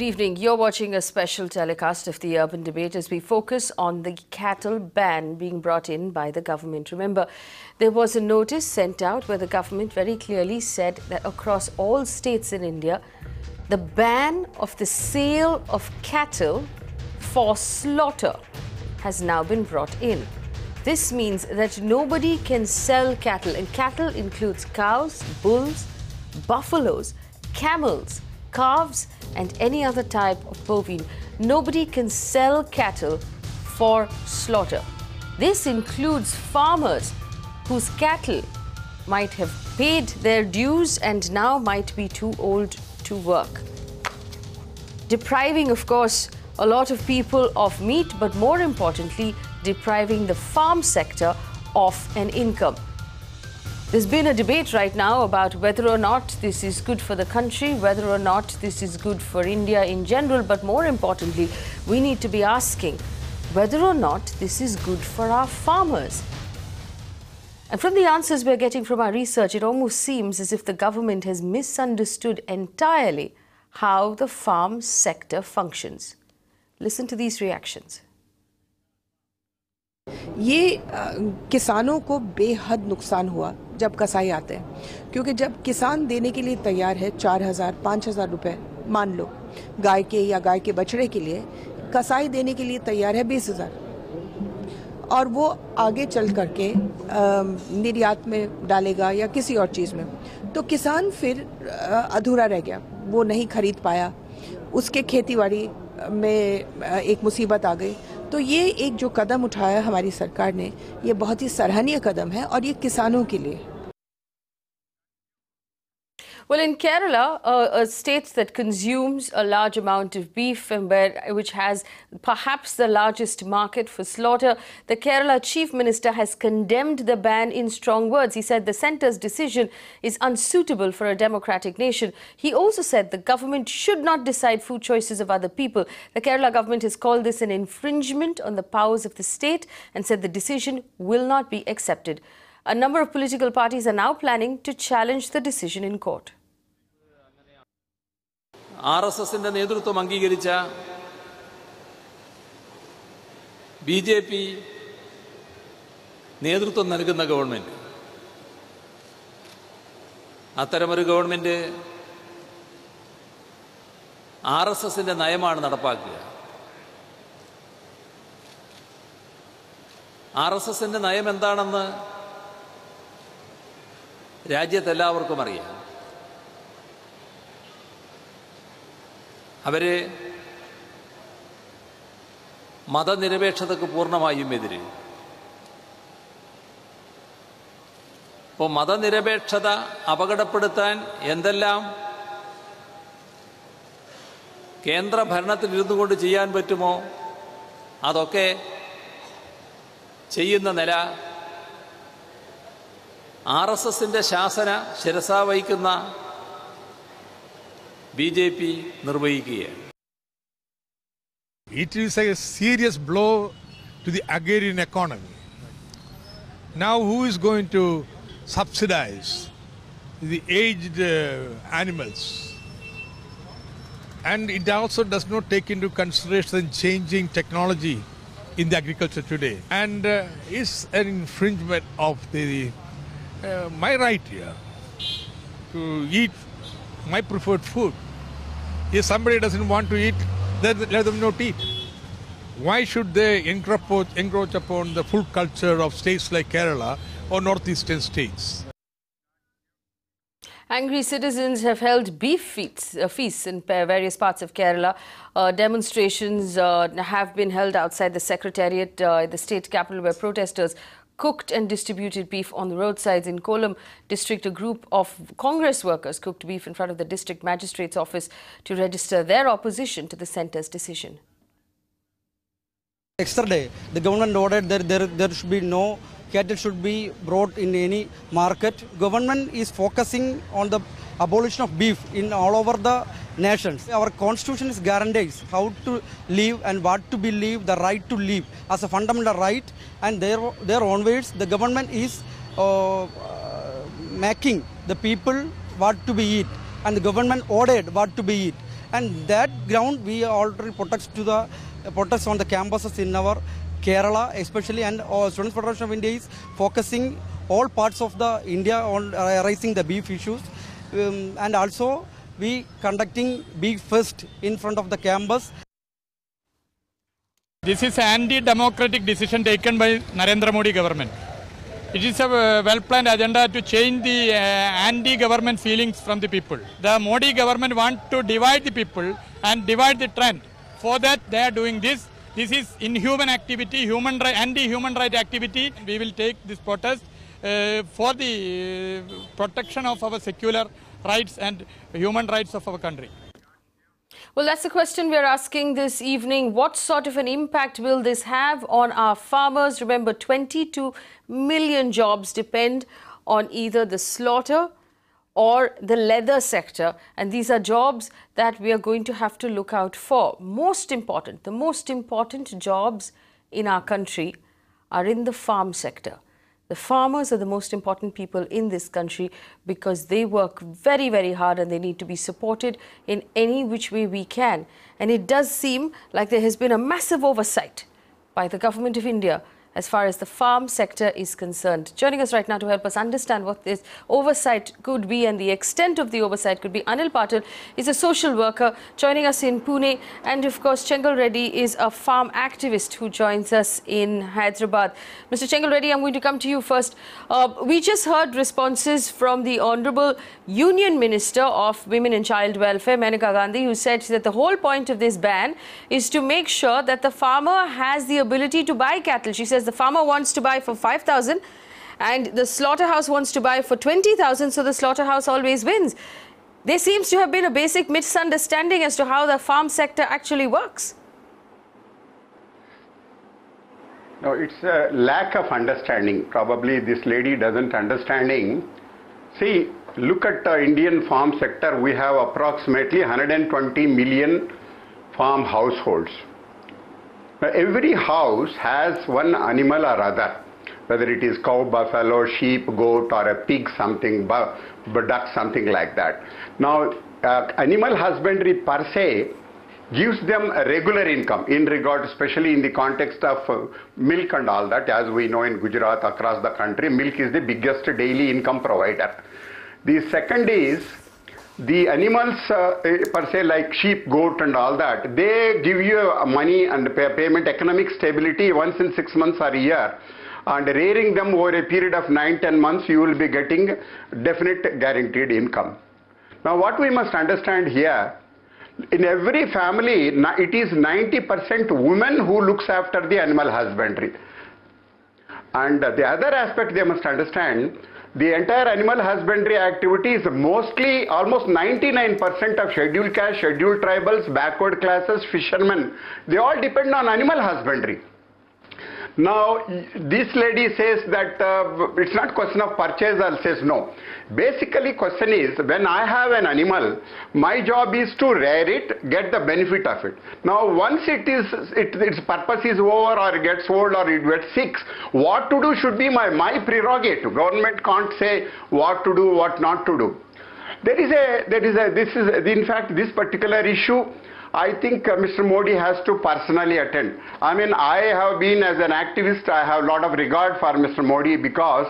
Good evening. You're watching a special telecast of the Urban Debate as we focus on the cattle ban being brought in by the government. Remember, there was a notice sent out where the government very clearly said that across all states in India, the ban of the sale of cattle for slaughter has now been brought in. This means that nobody can sell cattle, and cattle includes cows, bulls, buffaloes, camels, calves and any other type of bovine. Nobody can sell cattle for slaughter. This includes farmers whose cattle might have paid their dues and now might be too old to work. Depriving, of course, a lot of people of meat, but more importantly, depriving the farm sector of an income. There's been a debate right now about whether or not this is good for the country, whether or not this is good for India in general, but more importantly, we need to be asking whether or not this is good for our farmers. And from the answers we're getting from our research, it almost seems as if the government has misunderstood entirely how the farm sector functions. Listen to these reactions. ये किसानों को बेहद नुकसान हुआ जब कसाई आते हैं, क्योंकि जब किसान देने के लिए तैयार है 4,000-5,000 रुपए मान लो गाय के या गाय के बछड़े के लिए, कसाई देने के लिए तैयार है 20,000 और वो आगे चल करके निर्यात में डालेगा या किसी और चीज़ में, तो किसान फिर अधूरा रह गया, वो नहीं खरीद पाया, उसके खेतीबाड़ी में एक मुसीबत आ गई। तो ये एक जो कदम उठाया हमारी सरकार ने, ये बहुत ही सराहनीय कदम है और ये किसानों के लिए। Well, in Kerala, a state that consumes a large amount of beef and which has perhaps the largest market for slaughter, the Kerala Chief Minister has condemned the ban in strong words. He said the centre's decision is unsuitable for a democratic nation. He also said the government should not decide food choices of other people. The Kerala government has called this an infringement on the powers of the state and said the decision will not be accepted. A number of political parties are now planning to challenge the decision in court. RSSന്റെ നേതൃത്വം അംഗീകരിച്ച BJP നേതൃത്വം നൽകുന്ന government, അത്തരമൊരു government RSSന്റെ നയമാണ് നടപ്പാക്കുക. RSSന്റെ നയം എന്താണെന്ന് രാജ്യത്തെല്ലാവർക്കും അറിയാം. അവരെ മതനിരപേക്ഷതയ്ക്ക് പൂർണ്ണമായും എതിര്. അപ്പോൾ മതനിരപേക്ഷത അപകടപ്പെടുത്താൻ എന്തെല്ലാം കേന്ദ്ര ഭരണത്തിലിരുന്നു കൊണ്ട് ചെയ്യാൻ പറ്റുമോ അതൊക്കെ ചെയ്യുന്ന നില RSSന്റെ ശാസന ശിരസാ വഹിക്കുന്ന BJP നിർവഹിക്കുകയാണ്. It is a serious blow to the agrarian economy. Now who is going to subsidize the aged animals? And it also does not take into consideration changing technology in the agriculture today, and is an infringement of my right here to eat my preferred food. If somebody doesn't want to eat, then let them not eat. Why should they encroach upon the food culture of states like Kerala or northeastern states? Angry citizens have held beef feasts in various parts of Kerala. Demonstrations have been held outside the secretariat at the state capital, where protesters cooked and distributed beef on the roadsides. In Kollam district, a group of Congress workers cooked beef in front of the district magistrate's office to register their opposition to the centre's decision. Yesterday, the government ordered that there should be no cattle should be brought in any market. Government is focusing on the abolition of beef in all over the nations. Our constitution is guarantees how to live and what to believe, the right to live as a fundamental right, and there onwards the government is making the people what to be eat, and the government ordered what to be eat. And that ground we already protects on the campuses in our Kerala, especially, and Students Federation of India is focusing all parts of the India on raising the beef issues, and also we conducting Beef Fest in front of the campus. This is an anti-democratic decision taken by Narendra Modi government. It is a well-planned agenda to change the anti-government feelings from the people. The Modi government wants to divide the people and divide the trend. For that, they are doing this. This is inhuman activity, anti-human right activity. We will take this protest for the protection of our secular rights and human rights of our country. Well, that's the question we're asking this evening. What sort of an impact will this have on our farmers? Remember, 22 million jobs depend on either the slaughter or the leather sector. And these are jobs that we are going to have to look out for. The most important jobs in our country are in the farm sector. The farmers are the most important people in this country because they work very, very hard and they need to be supported in any which way we can. And it does seem like there has been a massive oversight by the government of India as far as the farm sector is concerned. Joining us right now to help us understand what this oversight could be and the extent of the oversight could be, Anil Patil is a social worker joining us in Pune, and of course Chengal Reddy is a farm activist who joins us in Hyderabad. Mr. Chengal Reddy, I'm going to come to you first. We just heard responses from the Honorable Union Minister of Women and Child Welfare, Maneka Gandhi, who said that the whole point of this ban is to make sure that the farmer has the ability to buy cattle. She says the farmer wants to buy for 5,000 and the slaughterhouse wants to buy for 20,000, so the slaughterhouse always wins. There seems to have been a basic misunderstanding as to how the farm sector actually works. No, it's a lack of understanding. Probably this lady doesn't understanding. See, look at the Indian farm sector. We have approximately 120 million farm households. Now, every house has one animal or other, whether it is cow, buffalo, sheep, goat, or a pig, something, duck, something like that. Now, animal husbandry per se gives them a regular income in regard, especially in the context of milk and all that. As we know in Gujarat, across the country, milk is the biggest daily income provider. The second is the animals per se, like sheep, goat and all that, they give you money and payment, economic stability once in 6 months or a year, and rearing them over a period of 9-10 months you will be getting definite guaranteed income. Now what we must understand here, in every family it is 90% women who looks after the animal husbandry. And the other aspect they must understand, the entire animal husbandry activity is mostly, almost 99% of scheduled caste, scheduled tribals, backward classes, fishermen, they all depend on animal husbandry. Now, this lady says that it's not question of purchase, or says no. Basically, question is, when I have an animal, my job is to rear it, get the benefit of it. Now, once its purpose is over, or it gets old, or it gets sick, what to do should be my prerogative. Government can't say what to do, what not to do. In fact, this particular issue, I think Mr. Modi has to personally attend. I mean, I have been, as an activist, I have a lot of regard for Mr. Modi because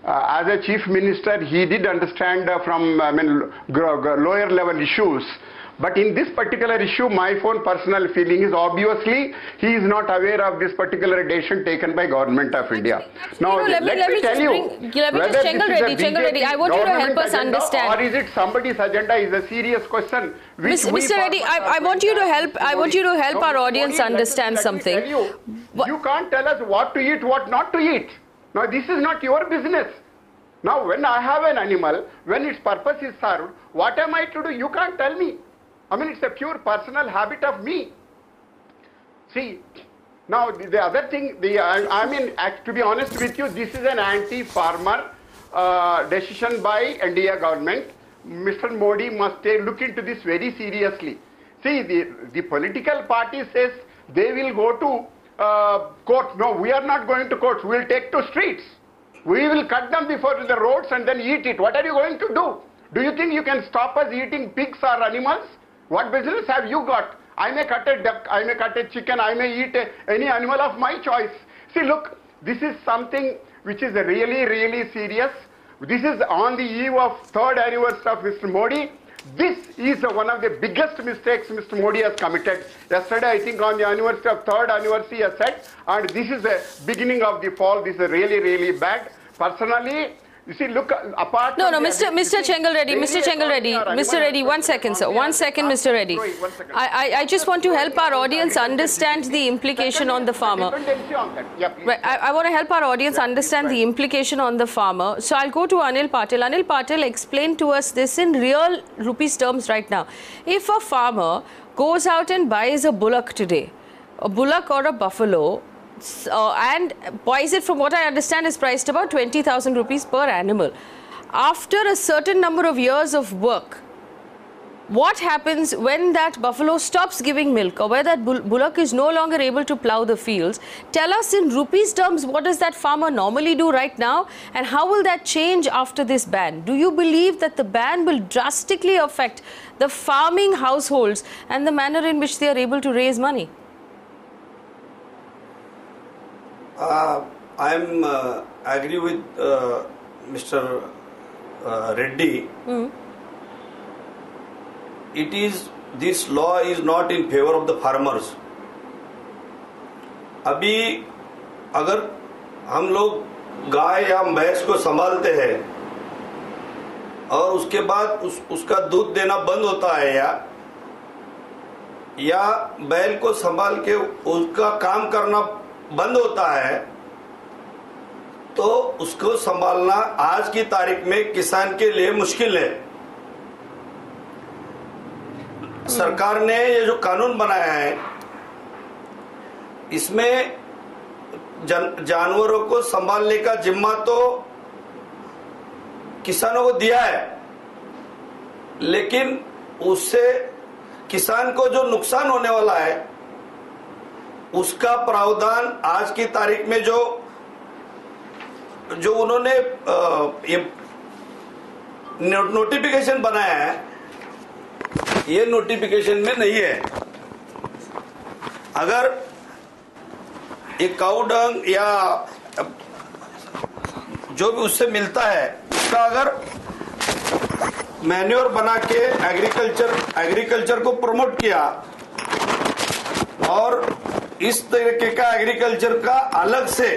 as a chief minister, he did understand from lower level issues. But in this particular issue, my own personal feeling is obviously he is not aware of this particular decision taken by Government of India. Now, let me tell you, whether Chengal Reddy, I want you to help us understand. Or is it somebody's agenda is a serious question. Mr. Reddy, I want you to help our audience understand something. You can't tell us what to eat, what not to eat. Now, this is not your business. Now, when I have an animal, when its purpose is served, what am I to do? You can't tell me. I mean, it's a pure personal habit of me. See, now the other thing, to be honest with you, this is an anti-farmer decision by NDA government. Mr. Modi must look into this very seriously. See, the political party says they will go to court. No, we are not going to courts. We will take to streets. We will cut them before the roads and then eat it. What are you going to do? Do you think you can stop us eating pigs or animals? What business have you got? I may cut a duck, I may cut a chicken, I may eat any animal of my choice. See, look, this is something which is really, really serious. This is on the eve of 3rd anniversary of Mr. Modi. This is one of the biggest mistakes Mr. Modi has committed. Yesterday, I think on the anniversary of 3rd anniversary, he has said, and this is the beginning of the fall. This is really, really bad. Personally, you see, look, apart No, from Mr. Chengal Reddy, Mr. Reddy, 1 second, sir. 1 second, Mr. Reddy. I just want to help our audience understand the implication on the farmer. Right, I want to help our audience understand the implication on the farmer. So I'll go to Anil Patil. Anil Patil, explain to us this in real rupees terms right now. If a farmer goes out and buys a bullock today, a bullock or a buffalo, and buys it, from what I understand, is priced about 20,000 rupees per animal. After a certain number of years of work, what happens when that buffalo stops giving milk, or where that bullock is no longer able to plow the fields? Tell us in rupees terms, what does that farmer normally do right now, and how will that change after this ban? Do you believe that the ban will drastically affect the farming households and the manner in which they are able to raise money? I am agree with Mr. Reddy. This law is not in favor of the farmers. अभी अगर हम लोग गाय या भैंस को संभालते हैं और उसके बाद उसका दूध देना बंद होता है, या बैल को संभाल के उसका काम करना बंद होता है, तो उसको संभालना आज की तारीख में किसान के लिए मुश्किल है। सरकार ने ये जो कानून बनाया है, इसमें जानवरों को संभालने का जिम्मा तो किसानों को दिया है, लेकिन उससे किसान को जो नुकसान होने वाला है उसका प्रावधान आज की तारीख में जो उन्होंने नोटिफिकेशन बनाया है, ये नोटिफिकेशन में नहीं है। अगर एक काऊ डंग या जो भी उससे मिलता है, उसका अगर मैन्योर बना के एग्रीकल्चर को प्रमोट किया और इस तरीके का एग्रीकल्चर का अलग से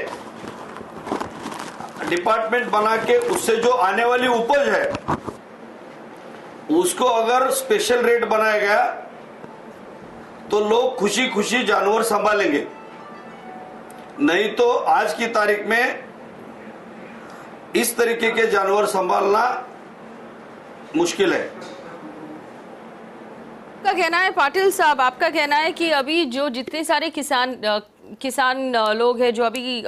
डिपार्टमेंट बना के उससे जो आने वाली उपज है उसको अगर स्पेशल रेट बनाया गया तो लोग खुशी खुशी जानवर संभालेंगे। नहीं तो आज की तारीख में इस तरीके के जानवर संभालना मुश्किल है। आपका कहना है, पाटिल साहब, आपका कहना है कि अभी जो जितने सारे किसान लोग हैं जो अभी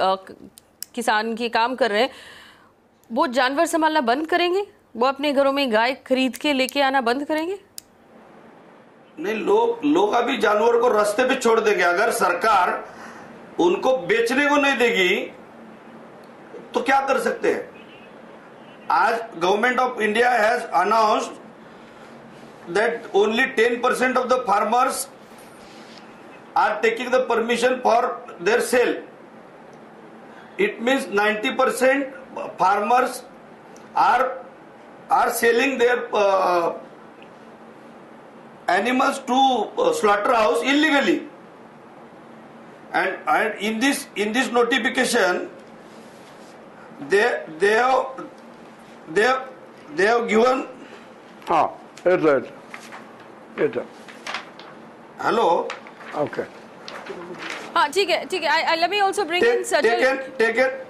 किसान के काम कर रहे हैं, वो जानवर संभालना बंद करेंगे? वो अपने घरों में गाय खरीद के लेके आना बंद करेंगे? नहीं, लोग अभी जानवर को रास्ते पे छोड़ देंगे। अगर सरकार उनको बेचने को नहीं देगी तो क्या कर सकते हैं? आज government of India has announced that only 10% of the farmers are taking the permission for their sale. It means 90% farmers are selling their animals to slaughterhouse illegally. And in this notification, they have given. It's Hello. Okay. ठीक है. Let me also bring in Sajal. Take it.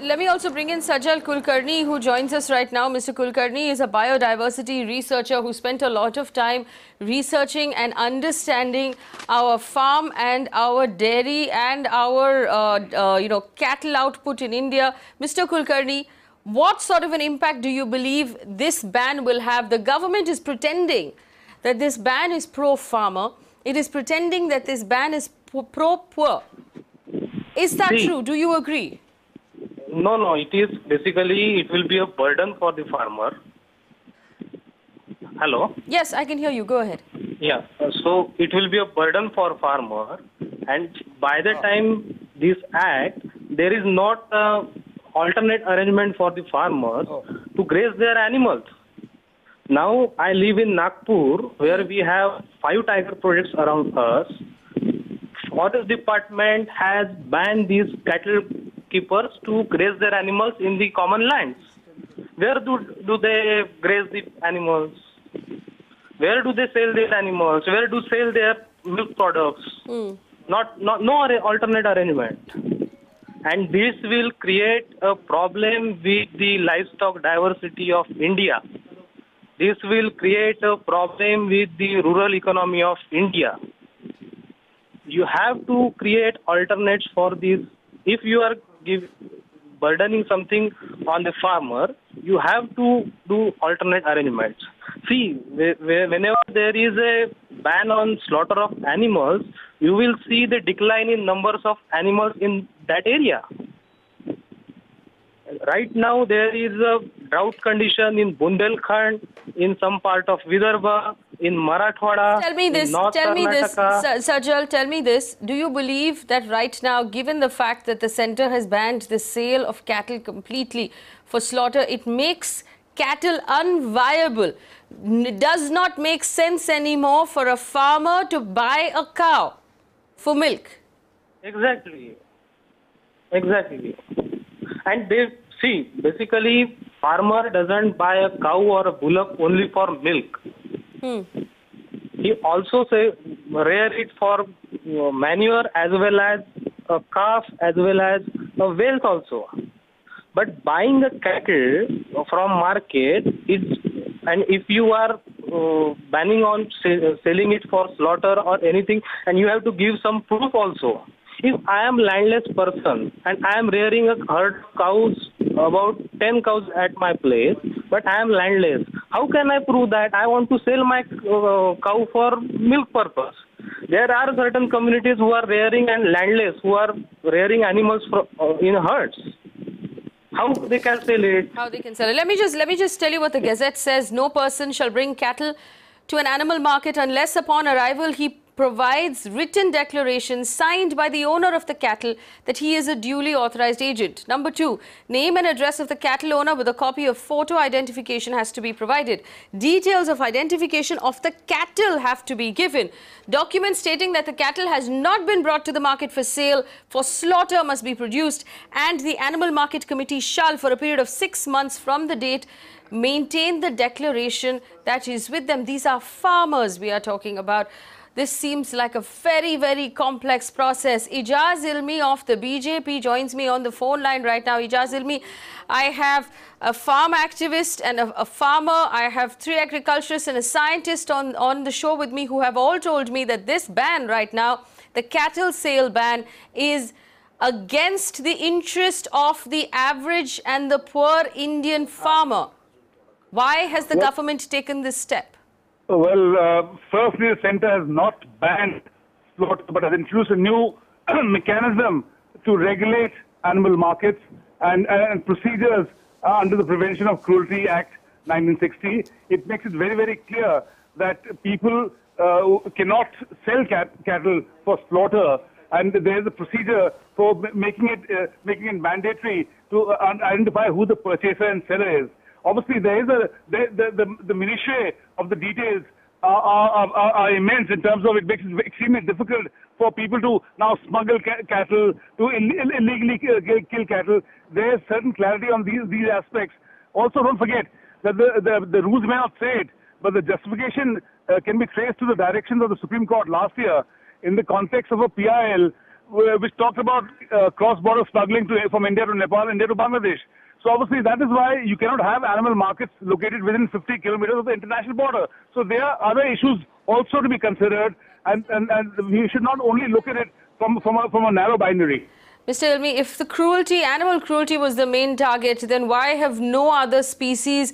Let me also bring in Sajal Kulkarni, who joins us right now. Mr. Kulkarni is a biodiversity researcher who spent a lot of time researching and understanding our farm and our dairy and our cattle output in India. Mr. Kulkarni, what sort of an impact do you believe this ban will have? The government is pretending that this ban is pro-farmer. It is pretending that this ban is pro-poor. Is that true? Do you agree? No, it is basically, it will be a burden for the farmer. Hello? Yes, I can hear you. Go ahead. Yeah, so it will be a burden for farmer, and by the time this act, there is not a alternate arrangement for the farmers to graze their animals. Now I live in Nagpur, where we have 5 tiger projects around us. Forest department has banned these cattle keepers to graze their animals in the common lands. Where do they graze the animals? Where do they sell their animals? Where do they sell their milk products? No alternate arrangement. And this will create a problem with the livestock diversity of India. This will create a problem with the rural economy of India. You have to create alternates for this. If you are burdening something on the farmer, you have to do alternate arrangements. See, whenever there is a ban on slaughter of animals, you will see the decline in numbers of animals in that area. Right now, there is a drought condition in Bundelkhand, in some part of Vidarbha, in Marathwada, in North Karnataka. Sajal, tell me this. Do you believe that right now, given the fact that the centre has banned the sale of cattle completely for slaughter, it makes cattle unviable? It does not make sense anymore for a farmer to buy a cow for milk. Exactly. And they see, basically, farmer doesn't buy a cow or a bullock only for milk. He also rear it for manure, as well as a calf, as well as a whales also. But buying a cattle from market is, and if you are banning on selling it for slaughter or anything, and you have to give some proof also. If I am landless person and I am rearing a herd of cows, about 10 cows at my place, but I am landless, how can I prove that I want to sell my cow for milk purpose? There are certain communities who are rearing and landless, who are rearing animals in herds. How they can sell it? How they can sell it? Let me just tell you what the Gazette says. No person shall bring cattle to an animal market unless upon arrival he provides written declaration signed by the owner of the cattle that he is a duly authorized agent. Number 2, name and address of the cattle owner with a copy of photo identification has to be provided. Details of identification of the cattle have to be given. Documents stating that the cattle has not been brought to the market for sale for slaughter must be produced, and the Animal Market Committee shall, for a period of 6 months from the date, maintain the declaration that is with them. These are farmers we are talking about. This seems like a very, very complex process. Ijaz Ilmi of the BJP joins me on the phone line right now. Ijaz Ilmi, I have a farm activist and a farmer. I have 3 agriculturists and a scientist on the show with me who have all told me that this ban right now, the cattle sale ban, is against the interest of the average and the poor Indian farmer. Why has the government taken this step? Well, firstly, the centre has not banned slaughter, but has introduced a new mechanism to regulate animal markets and procedures under the Prevention of Cruelty Act 1960. It makes it very, very clear that people cannot sell cattle for slaughter, and there is a procedure for making it mandatory to identify who the purchaser and seller is. Obviously, there is the minutiae of the details are immense in terms of it makes it extremely difficult for people to now smuggle cattle, to illegally kill cattle. There is certain clarity on these aspects. Also, don't forget that the rules may not say it, but the justification can be traced to the directions of the Supreme Court last year in the context of a PIL which talked about cross-border smuggling from India to Nepal, India to Bangladesh. So obviously that is why you cannot have animal markets located within 50 kilometers of the international border. So there are other issues also to be considered, and we should not only look at it from a narrow binary. Mr. Ilmi, if the animal cruelty was the main target, then why have no other species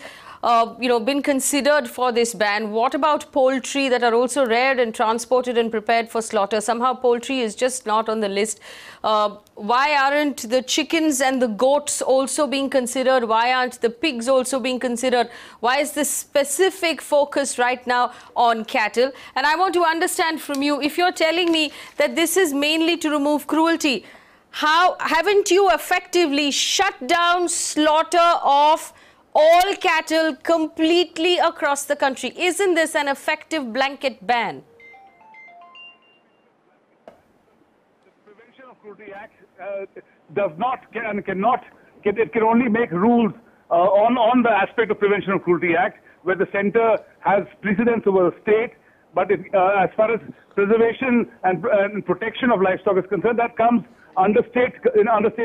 been considered for this ban. What about poultry that are also reared and transported and prepared for slaughter? Somehow poultry is just not on the list. Why aren't the chickens and the goats also being considered? Why aren't the pigs also being considered? Why is this specific focus right now on cattle? And I want to understand from you, if you're telling me that this is mainly to remove cruelty, how haven't you effectively shut down slaughter of all cattle completely across the country? Isn't this an effective blanket ban? The Prevention of Cruelty Act does not and cannot, it can only make rules on the aspect of Prevention of Cruelty Act, where the centre has precedence over the state. But as far as preservation and protection of livestock is concerned, that comes under state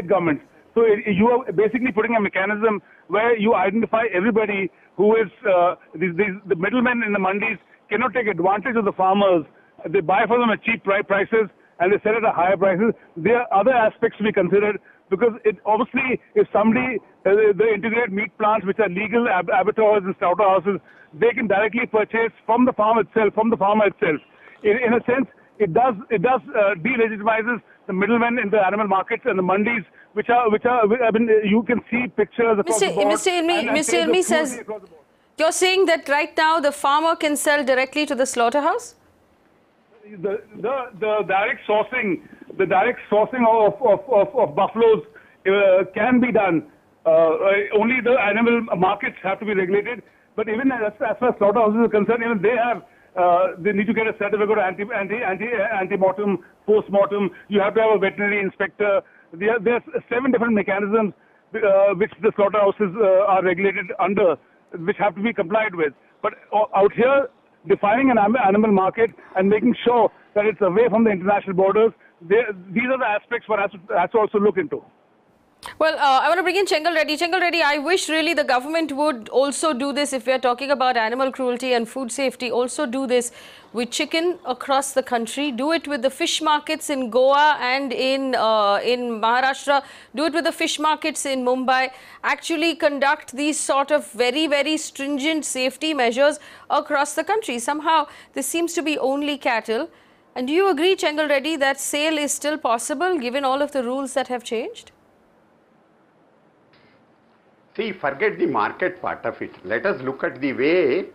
governments. So you are basically putting a mechanism where you identify everybody who is the middlemen in the mandis cannot take advantage of the farmers. They buy for them at cheap prices and they sell it at higher prices. There are other aspects to be considered, because it obviously, if somebody the integrated meat plants, which are legal abattoirs and slaughterhouses, they can directly purchase from the farm itself, from the farmer itself. In a sense, it does delegitimizes the middlemen in the animal markets and the mandis, which are I mean, you can see pictures across the board. Mr. Ilmi says, you're saying that right now the farmer can sell directly to the slaughterhouse? The direct sourcing, of buffaloes can be done. Only the animal markets have to be regulated. But even as far as slaughterhouses are concerned, even they need to get a certificate of anti-mortem, post-mortem. You have to have a veterinary inspector. There's 7 different mechanisms which the slaughterhouses are regulated under, which have to be complied with. But out here, defining an animal market and making sure that it's away from the international borders, these are the aspects one has to also look into. Well, I want to bring in Chengal Reddy. Chengal Reddy, I wish really the government would also do this, if we are talking about animal cruelty and food safety, also do this with chicken across the country. Do it with the fish markets in Goa and in Maharashtra. Do it with the fish markets in Mumbai. Actually conduct these sort of very, very stringent safety measures across the country. Somehow, this seems to be only cattle. And do you agree, Chengal Reddy, that sale is still possible given all of the rules that have changed? See, forget the market part of it. Let us look at the way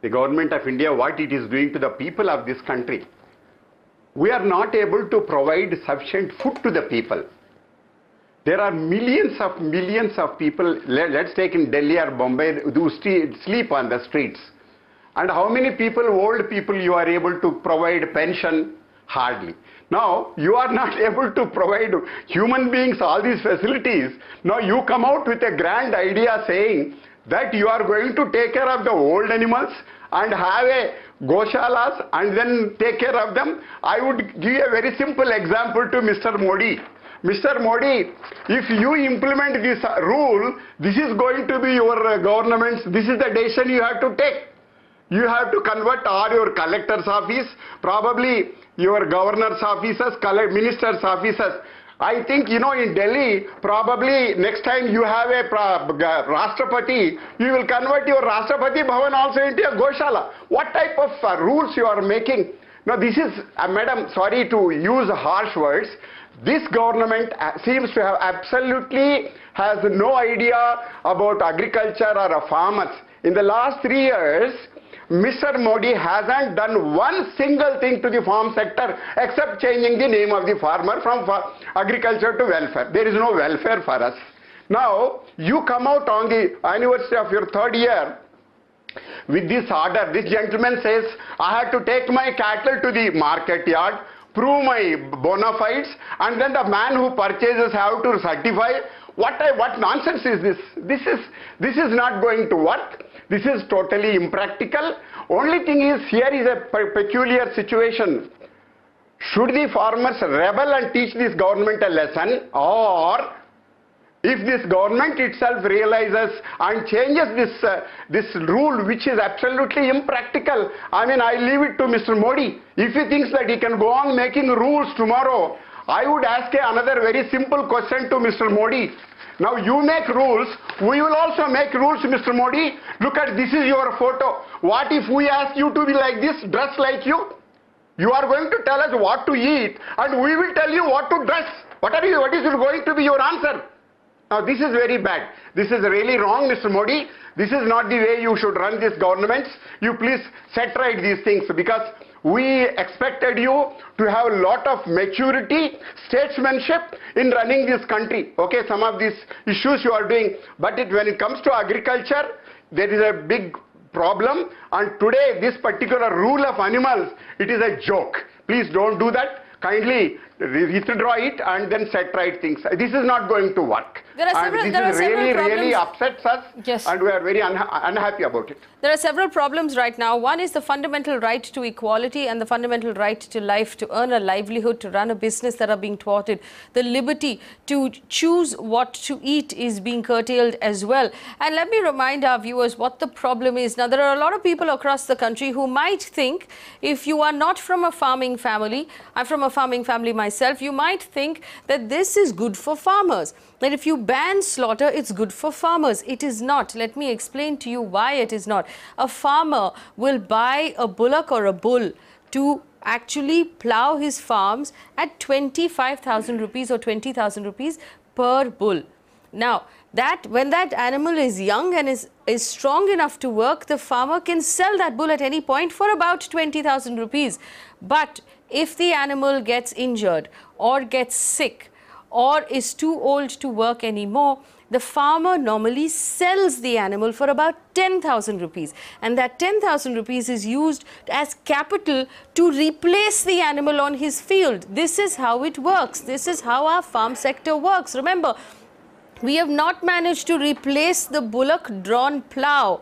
the government of India, what it is doing to the people of this country. We are not able to provide sufficient food to the people. There are millions of people, let's take in Delhi or Bombay, who sleep on the streets. And how many people, old people, you are able to provide pension? Hardly. Now, you are not able to provide human beings all these facilities. Now, you come out with a grand idea saying that you are going to take care of the old animals and have a goshalas and then take care of them. I would give a very simple example to Mr. Modi. Mr. Modi, if you implement this rule, this is going to be your government's, this is the decision you have to take. You have to convert all your collector's office, probably your governor's offices, minister's offices. I think, you know, in Delhi, probably next time you have a Rashtrapati, you will convert your Rashtrapati Bhavan also into a Goshala. What type of rules you are making? Now, this is, madam, sorry to use harsh words, this government seems to have absolutely has no idea about agriculture or farmers. In the last 3 years, Mr. Modi hasn't done one single thing to the farm sector except changing the name of the farmer from agriculture to welfare. There is no welfare for us. Now, you come out on the anniversary of your 3rd year with this order. This gentleman says, I have to take my cattle to the market yard, prove my bona fides, and then the man who purchases have to certify. What nonsense is this? This is not going to work. This is totally impractical. Only thing is, here is a peculiar situation. Should the farmers rebel and teach this government a lesson, or if this government itself realizes and changes this rule, which is absolutely impractical? I mean, I leave it to Mr. Modi. If he thinks that he can go on making rules tomorrow, I would ask another very simple question to Mr. Modi. Now you make rules, we will also make rules, Mr. Modi. Look at, this is your photo. What if we ask you to be like this, dress like you? You are going to tell us what to eat and we will tell you what to dress. What is going to be your answer? Now this is very bad. This is really wrong, Mr. Modi. This is not the way you should run these governments. You please set right these things, because we expected you to have a lot of maturity, statesmanship in running this country. Okay, some of these issues you are doing, but when it comes to agriculture, there is a big problem, and today this particular rule of animals, it is a joke. Please don't do that. Kindly withdraw it and then set right things. This is not going to work. There are several, this really upsets us, yes, and we are very unhappy about it. There are several problems right now. One is the fundamental right to equality and the fundamental right to life, to earn a livelihood, to run a business, that are being thwarted. The liberty to choose what to eat is being curtailed as well. And let me remind our viewers what the problem is. Now, there are a lot of people across the country who might think, if you are not from a farming family, I'm from a farming family myself, you might think that this is good for farmers. That if you ban slaughter, it's good for farmers. It is not. Let me explain to you why it is not. A farmer will buy a bullock or a bull to actually plow his farms at 25,000 rupees or 20,000 rupees per bull. Now, when that animal is young and is strong enough to work, the farmer can sell that bull at any point for about 20,000 rupees. But if the animal gets injured or gets sick or is too old to work anymore, the farmer normally sells the animal for about 10,000 rupees. And that 10,000 rupees is used as capital to replace the animal on his field. This is how it works. This is how our farm sector works. Remember, we have not managed to replace the bullock-drawn plow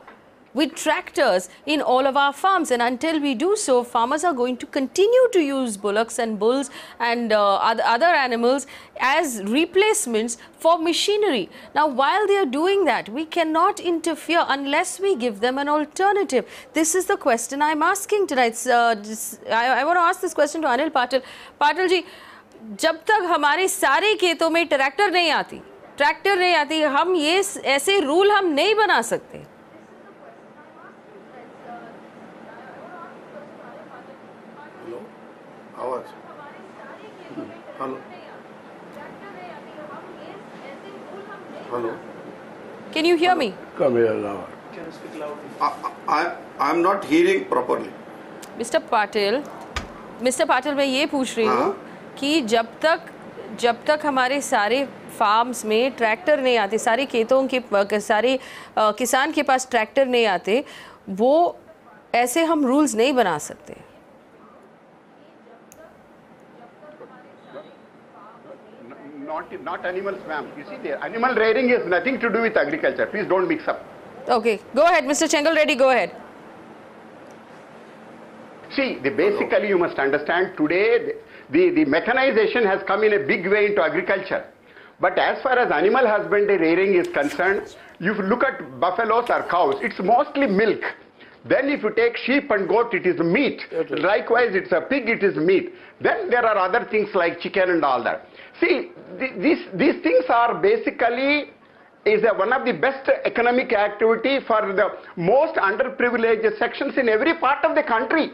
with tractors in all of our farms, and until we do so, farmers are going to continue to use bullocks and bulls and other animals as replacements for machinery. Now, while they are doing that, we cannot interfere unless we give them an alternative. This is the question I'm asking tonight. I want to ask this question to Anil Patil. Patil ji, जब तक हमारे सारे खेतों में tractor नहीं आती, हम ये ऐसे रूल हम नहीं बना सकते. Hello. Can you hear me? Come here now. I'm not hearing properly. Mr. Patil, मैं ये पूछ रही हूँ कि जब तक हमारे सारे फार्म्स में ट्रैक्टर नहीं आते, सारे खेतों के सारे किसान के पास ट्रैक्टर नहीं आते, वो ऐसे हम रूल्स नहीं बना सकते. Not animals, ma'am. You see, the animal rearing has nothing to do with agriculture. Please don't mix up. Okay, go ahead, Mr. Chengal Reddy, go ahead. See, basically you must understand today the mechanization has come in a big way into agriculture. But as far as animal husbandry rearing is concerned, you look at buffaloes or cows, it's mostly milk. Then if you take sheep and goat, it is meat. Likewise, it's a pig, it is meat. Then there are other things like chicken and all that. See, these things are basically one of the best economic activity for the most underprivileged sections in every part of the country.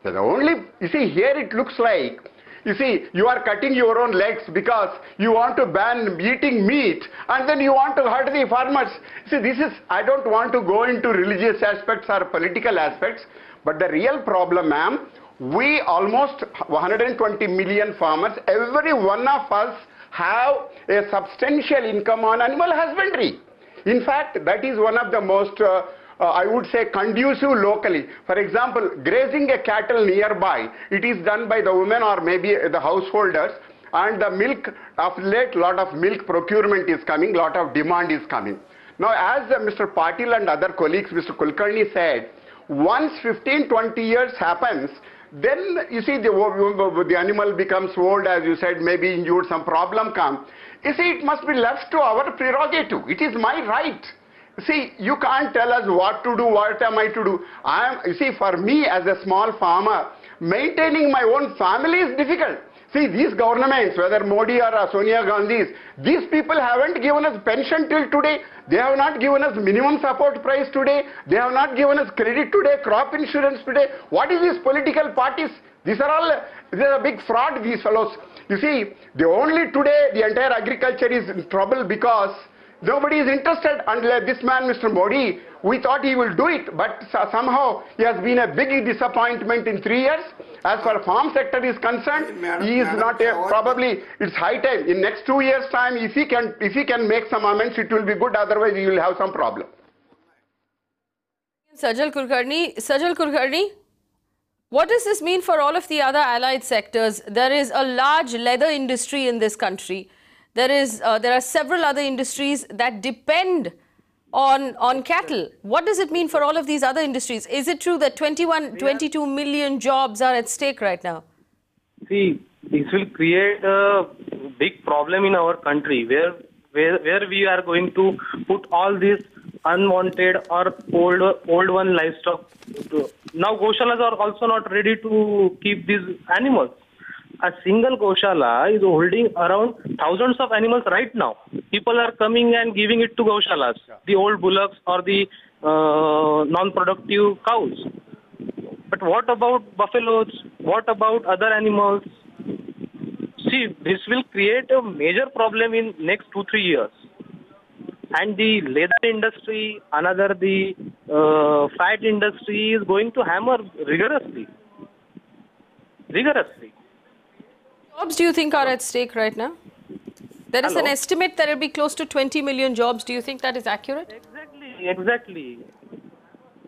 The only, you see, here it looks like, you see, you are cutting your own legs because you want to ban eating meat and then you want to hurt the farmers. See, this is, I don't want to go into religious aspects or political aspects, but the real problem, ma'am, we almost 120 million farmers, every one of us have a substantial income on animal husbandry. In fact, that is one of the most I would say conducive locally. For example, grazing a cattle nearby, it is done by the women or maybe the householders, and the milk, of late lot of milk procurement is coming, lot of demand is coming. Now, as Mr. Patil and other colleagues, Mr. Kulkarni said, once 15-20 years happens, then you see the animal becomes old, as you said, maybe injured, some problem comes. You see, it must be left to our prerogative. It is my right. See, you can't tell us what to do, what am I to do. You see, for me as a small farmer, maintaining my own family is difficult. See, these governments, whether Modi or Sonia Gandhi's, these people haven't given us pension till today. They have not given us minimum support price today. They have not given us credit today, crop insurance today. What is these political parties? These are all, these are a big fraud, these fellows. You see, the only today the entire agriculture is in trouble because nobody is interested. Unless this man, Mr. Modi, we thought he will do it, but somehow he has been a big disappointment in 3 years. As far as farm sector is concerned, he is not probably, it's high time. In next 2 years' time, if he can make some amends, it will be good. Otherwise, he will have some problem. Sajal Kulkarni, what does this mean for all of the other allied sectors? There is a large leather industry in this country. There are several other industries that depend on cattle. What does it mean for all of these other industries? Is it true that 22 million jobs are at stake right now? See, this will create a big problem in our country where we are going to put all these unwanted or old one livestock. Now Goshalas are also not ready to keep these animals. A single Goshala is holding around thousands of animals right now. People are coming and giving it to Goshalas, the old bullocks or the non-productive cows. But what about buffaloes? What about other animals? See, this will create a major problem in next 2-3 years. And the leather industry, the fat industry is going to hammer rigorously. Jobs do you think are at stake right now? There is an estimate that it will be close to 20 million jobs. Do you think that is accurate? Exactly.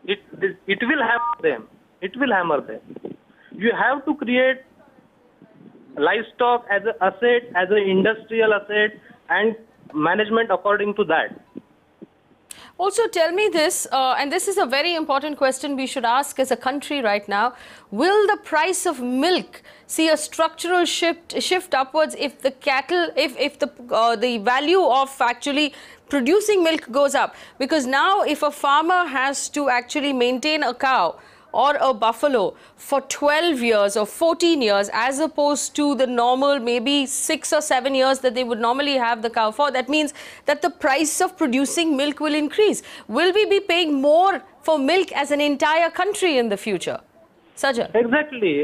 It will hammer them. You have to create livestock as an asset, as an industrial asset, and management according to that. Also, tell me this, and this is a very important question we should ask as a country right now. Will the price of milk see a structural shift upwards if the cattle, if the value of actually producing milk goes up? Because now if a farmer has to actually maintain a cow or a buffalo for 12 years or 14 years as opposed to the normal maybe 6 or 7 years that they would normally have the cow for, that means that the price of producing milk will increase. Will we be paying more for milk as an entire country in the future? Sajal? Exactly.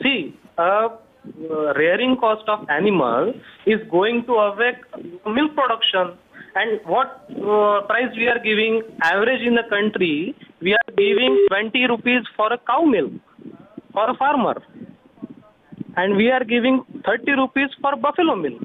See, rearing cost of animal is going to affect milk production. And what price we are giving, average in the country, we are giving 20 rupees for a cow milk for a farmer. And we are giving 30 rupees for buffalo milk.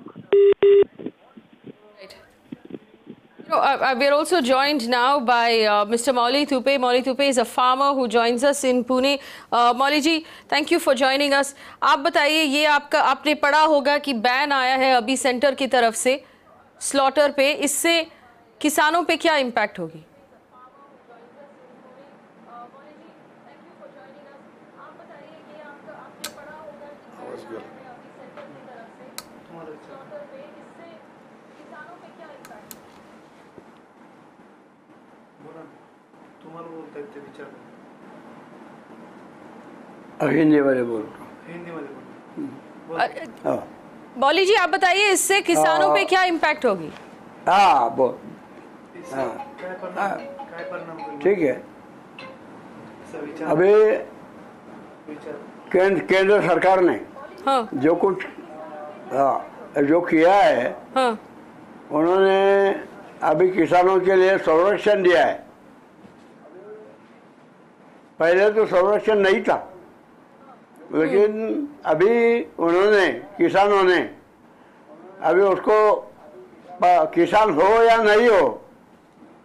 Right. We're also joined now by Mr. Mauli Thupe. Mauli Thupe is a farmer who joins us in Pune. Mauli ji, thank you for joining us. आप बताइए, ये आपने पढ़ा होगा कि ban आया है अभी सेंटर की तरफ से स्लॉटर पे, इससे किसानों पे क्या इम्पैक्ट होगी? हिंदी वाले बोल। मौली जी, आप बताइए इससे किसानों पे क्या इम्पैक्ट होगी? हाँ बोल। ठीक है, अभी केंद्र सरकार ने जो कुछ जो किया है, उन्होंने अभी किसानों के लिए संरक्षण दिया है। पहले तो संरक्षण नहीं था, लेकिन अभी उन्होंने, किसानों ने, अभी उसको किसान हो या नहीं हो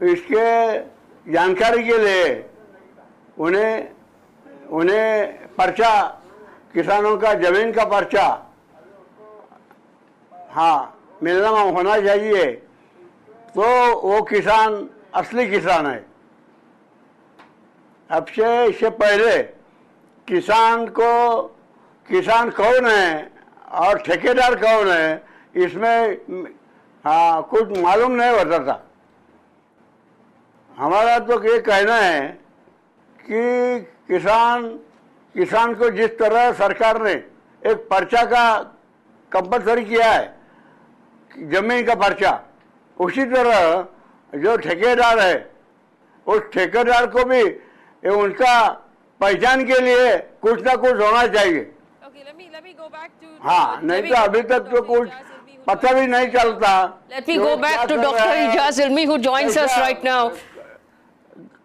इसके जानकारी के लिए उन्हें पर्चा, किसानों का जमीन का पर्चा मिलना होना चाहिए, तो वो किसान असली किसान है। अब से इससे पहले किसान कौन है और ठेकेदार कौन है, इसमें कुछ मालूम नहीं होता था। हमारा तो ये कहना है कि किसान को जिस तरह सरकार ने एक पर्चा का कंपलसरी किया है, जमीन का पर्चा, उसी तरह जो ठेकेदार है उस ठेकेदार को भी उनका पहचान के लिए कुछ ना कुछ होना चाहिए। हाँ, नहीं तो अभी तक तो कुछ पता भी नहीं चलता। Let me go back to Dr. Ijaz Ilmi, who joins us right now.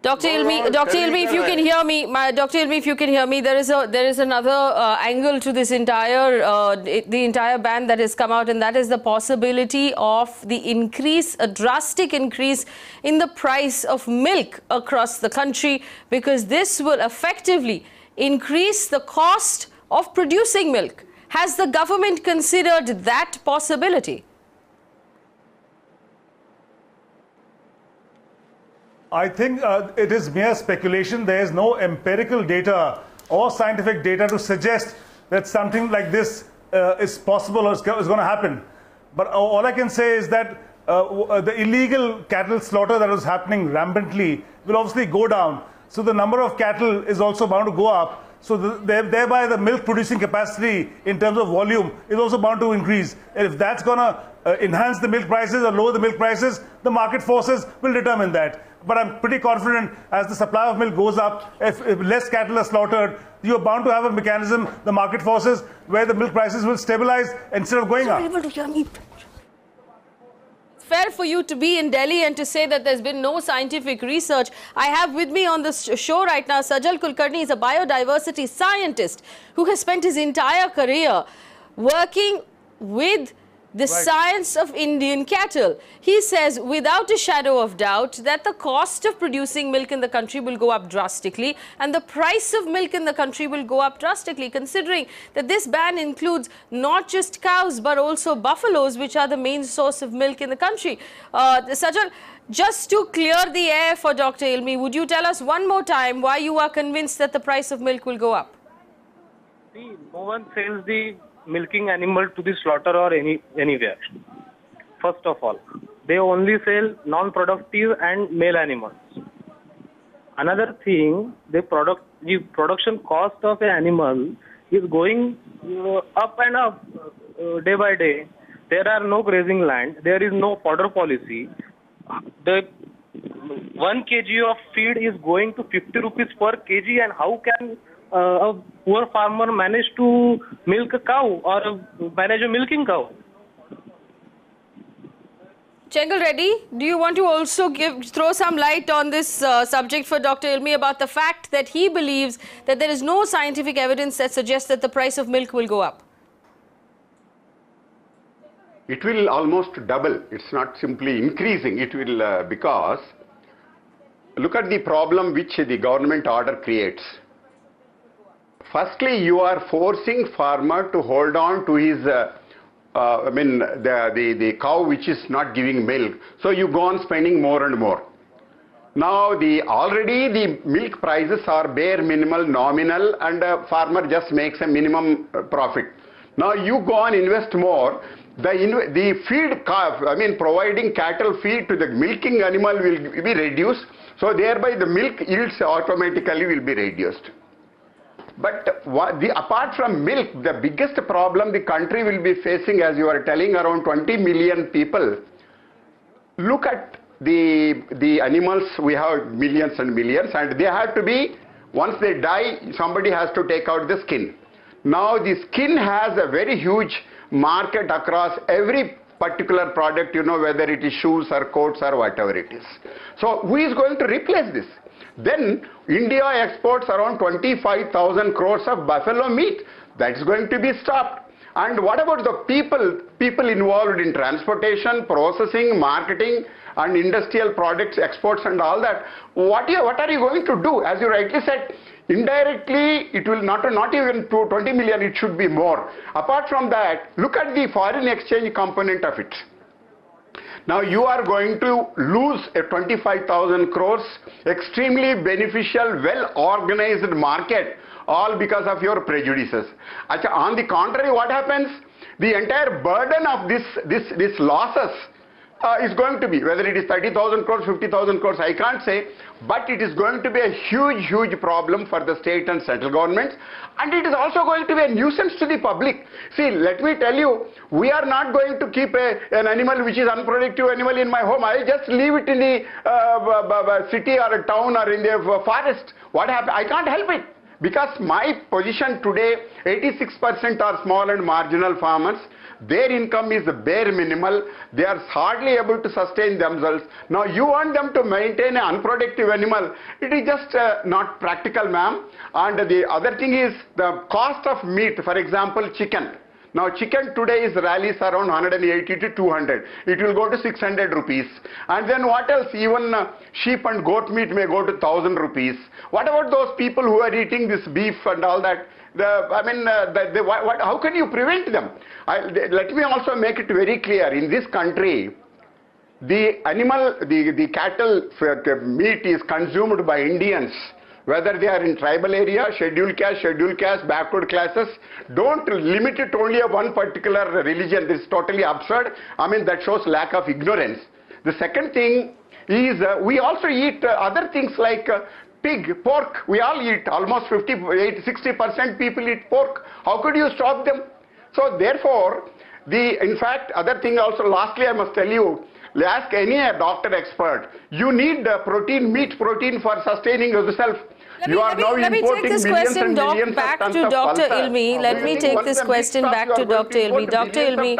Dr. Ilmi, if you can hear me, Dr. Ilmi, if you can hear me, there is another angle to this the entire ban that has come out, and that is the possibility of the increase, a drastic increase in the price of milk across the country, because this will effectively increase the cost of producing milk. Has the government considered that possibility? I think it is mere speculation. There is no empirical data or scientific data to suggest that something like this is possible or is going to happen. But all I can say is that the illegal cattle slaughter that was happening rampantly will obviously go down. So the number of cattle is also bound to go up. So thereby the milk producing capacity in terms of volume is also bound to increase. And if that's going to enhance the milk prices or lower the milk prices, the market forces will determine that. But I'm pretty confident as the supply of milk goes up, if less cattle are slaughtered, you're bound to have a mechanism, the market forces, where the milk prices will stabilize instead of going up. Fair for you to be in Delhi and to say that there's been no scientific research. I have with me on this show right now, Sajal Kulkarni is a biodiversity scientist who has spent his entire career working with the science of Indian cattle. He says without a shadow of doubt that the cost of producing milk in the country will go up drastically, and the price of milk in the country will go up drastically, considering that this ban includes not just cows but also buffaloes, which are the main source of milk in the country. Sajal, just to clear the air for Dr. Ilmi, would you tell us one more time why you are convinced that the price of milk will go up? See, no one sells the milking animal to the slaughter or anywhere. First of all, they only sell non-productive and male animals. Another thing, the production cost of an animal is going up and up day by day. There are no grazing land. There is no fodder policy. The 1 kg of feed is going to 50 rupees per kg, and how can a poor farmer manage to milk a cow or manage a milking cow? Chengal Reddy, do you want to also throw some light on this subject for Dr. Ilmi about the fact that he believes that there is no scientific evidence that suggests that the price of milk will go up? It will almost double. It's not simply increasing. It will because look at the problem which the government order creates. Firstly, you are forcing farmer to hold on to his, the cow which is not giving milk. So you go on spending more and more. Now already the milk prices are bare minimal, nominal, and farmer just makes a minimum profit. Now you go on invest more. The feed, providing cattle feed to the milking animal will be reduced. So thereby the milk yields automatically will be reduced. But apart from milk, the biggest problem the country will be facing, as you are telling, around 20 million people. Look at the animals. We have millions and millions, and they have to be, once they die, somebody has to take out the skin. Now the skin has a very huge market across every particular product, whether it is shoes or coats or whatever it is. So who is going to replace this? Then India exports around 25,000 crores of buffalo meat. That's going to be stopped. And what about the people involved in transportation, processing, marketing, and industrial products, exports and all that? What are you going to do? As you rightly said, indirectly it will not even to 20 million, it should be more. Apart from that, look at the foreign exchange component of it. Now you are going to lose a 25,000 crores, extremely beneficial, well-organized market, all because of your prejudices. On the contrary, what happens? The entire burden of this losses is going to be, whether it is 30,000 crores, 50,000 crores, I can't say, but it is going to be a huge problem for the state and central governments, and it is also going to be a nuisance to the public. See, let me tell you, we are not going to keep an animal which is unproductive animal in my home. I'll just leave it in the city or a town or in the forest. What happens? I can't help it. Because my position today, 86% are small and marginal farmers. Their income is bare minimal. They are hardly able to sustain themselves. Now you want them to maintain an unproductive animal. It is just not practical, ma'am. And the other thing is the cost of meat. For example, chicken. Now chicken today is rallies around 180 to 200. It will go to 600 rupees. And then what else? Even sheep and goat meat may go to 1000 rupees. What about those people who are eating this beef and all that? How can you prevent them? Let me also make it very clear. In this country, the cattle meat is consumed by Indians. Whether they are in tribal area, scheduled caste, backward classes. Don't limit it only to one particular religion. This is totally absurd. I mean, that shows lack of ignorance. The second thing is we also eat other things like pig, pork. We all eat. Almost 60% people eat pork. How could you stop them? So therefore, in fact, other thing also, lastly, I must tell you, ask any doctor expert. You need meat protein for sustaining yourself. Let me take this question back to Dr. Ilmi. Let me take this question back to Dr. Ilmi. Dr. Ilmi,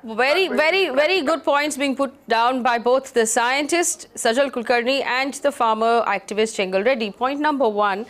very good points being put down by both the scientist Sajal Kulkarni and the farmer activist Chengal Reddy. Point number one,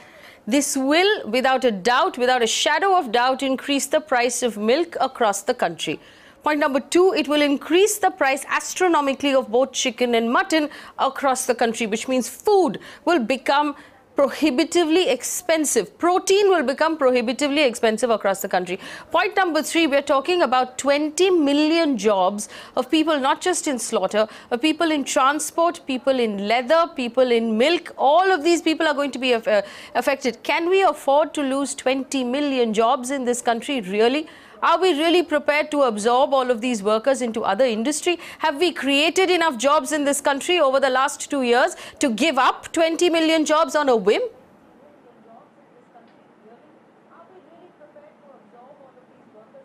this will, without a doubt, without a shadow of doubt, increase the price of milk across the country. Point number two, it will increase the price astronomically of both chicken and mutton across the country, which means food will become prohibitively expensive. Protein will become prohibitively expensive across the country. Point number three, we're talking about 20 million jobs of people, not just in slaughter, of people in transport, people in leather, people in milk. All of these people are going to be affected. Can we afford to lose 20 million jobs in this country, really? Are we really prepared to absorb all of these workers into other industry? Have we created enough jobs in this country over the last 2 years to give up 20 million jobs on a whim?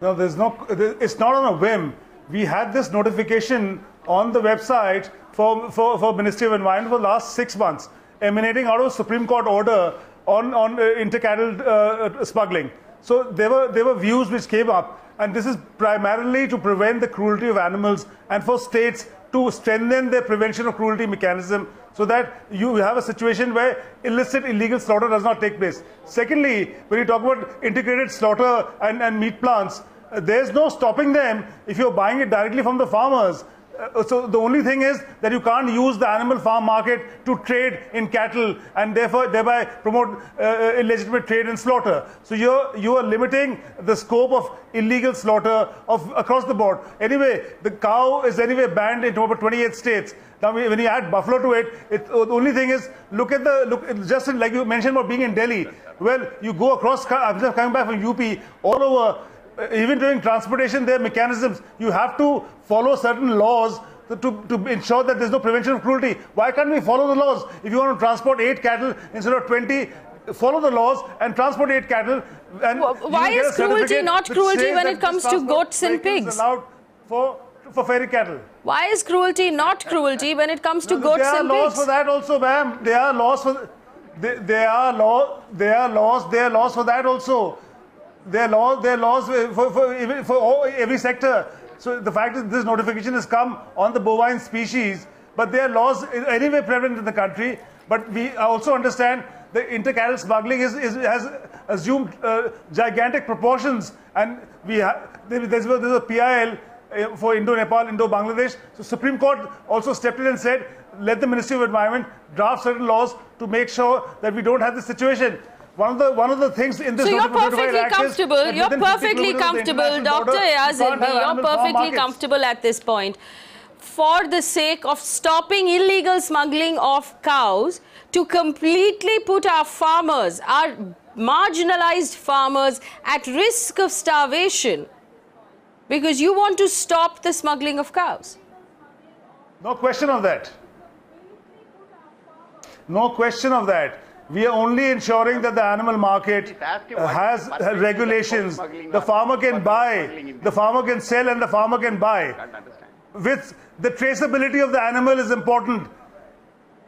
No, it's not on a whim. We had this notification on the website for Ministry of Environment for the last 6 months, emanating out of a Supreme Court order on intercattle smuggling. So there were views which came up, and this is primarily to prevent the cruelty of animals and for states to strengthen their prevention of cruelty mechanism so that you have a situation where illegal slaughter does not take place. Secondly, when you talk about integrated slaughter and meat plants, there's no stopping them if you're buying it directly from the farmers. So the only thing is that you can't use the animal farm market to trade in cattle and thereby promote illegitimate trade and slaughter. So you are limiting the scope of illegal slaughter across the board. Anyway, the cow is anyway banned in over 28 states. Now, when you add buffalo to it, the only thing is just like you mentioned about being in Delhi. Well, you go across. I'm just coming back from UP, all over. Even during transportation, there are mechanisms. You have to follow certain laws to ensure that there's no prevention of cruelty. Why can't we follow the laws? If you want to transport 8 cattle instead of 20, follow the laws and transport 8 cattle. And why is cruelty not cruelty when it comes to goats and pigs? Allowed for fairy cattle. Why is cruelty not cruelty when it comes to goats and pigs? There are laws for that also, ma'am. There are laws for that also. There are laws for every sector. So the fact is this notification has come on the bovine species, but there are laws anyway prevalent in the country. But we also understand the intercattle smuggling has assumed gigantic proportions, and there's a PIL for Indo-Nepal, Indo-Bangladesh. So Supreme Court also stepped in and said, let the Ministry of Environment draft certain laws to make sure that we don't have this situation. One of the things in this. So you're perfectly comfortable. You're perfectly comfortable, Dr. Ayaz Ilmi. You're perfectly comfortable at this point, for the sake of stopping illegal smuggling of cows, to completely put our farmers, our marginalized farmers, at risk of starvation, because you want to stop the smuggling of cows. No question of that. No question of that. We are only ensuring that the animal market has regulations. The farmer can buy, the farmer can sell, and the farmer can buy. With the traceability of the animal is important.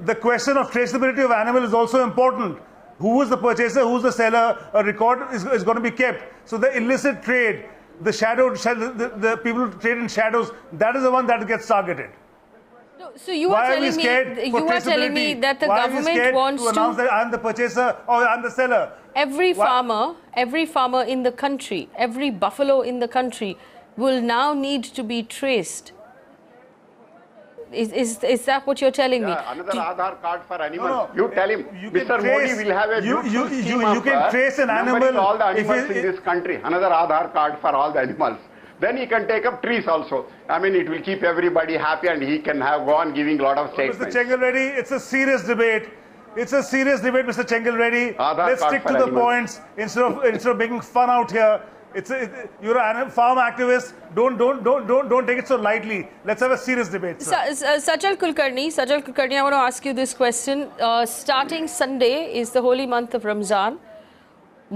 The question of traceability of animal is also important. Who is the purchaser, who is the seller, a record is going to be kept. So the illicit trade, the people who trade in shadows, that is the one that gets targeted. So you are telling me that the government wants to announce that I am the purchaser or I am the seller. Every farmer in the country, every buffalo in the country will now need to be traced. Is that what you're telling me? Another Aadhaar card for animals. No. You tell him, Mr. Modi will have a beautiful scheme you can trace an animal. All the animals in this country. Another Aadhaar card for all the animals. Then he can take up trees also. I mean, it will keep everybody happy, and he can go on giving a lot of statements. Mr. Chengal Reddy, it's a serious debate. It's a serious debate, Mr. Chengal Reddy. Let's stick to the points instead of making fun out here. You're a farm activist. Don't take it so lightly. Let's have a serious debate. Sajal Kulkarni, I want to ask you this question. Starting Sunday is the holy month of Ramzan.